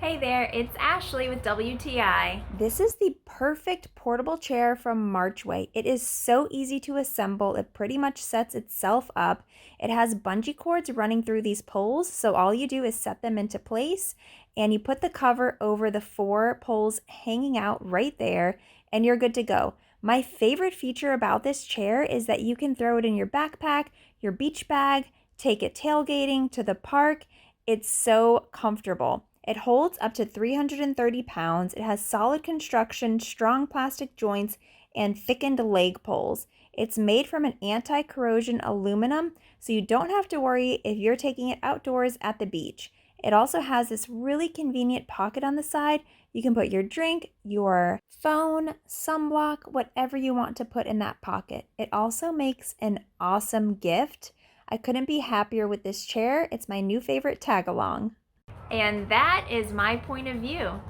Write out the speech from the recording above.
Hey there, it's Ashley with WTI. This is the perfect portable chair from MARCHWAY. It is so easy to assemble. It pretty much sets itself up. It has bungee cords running through these poles, so all you do is set them into place and you put the cover over the 4 poles hanging out right there and you're good to go. My favorite feature about this chair is that you can throw it in your backpack, your beach bag, take it tailgating to the park. It's so comfortable. It holds up to 330 pounds. It has solid construction, strong plastic joints, and thickened leg poles. It's made from an anti-corrosion aluminum, so you don't have to worry if you're taking it outdoors at the beach. It also has this really convenient pocket on the side. You can put your drink, your phone, sunblock, whatever you want to put in that pocket. It also makes an awesome gift. I couldn't be happier with this chair. It's my new favorite tag along. And that is my point of view.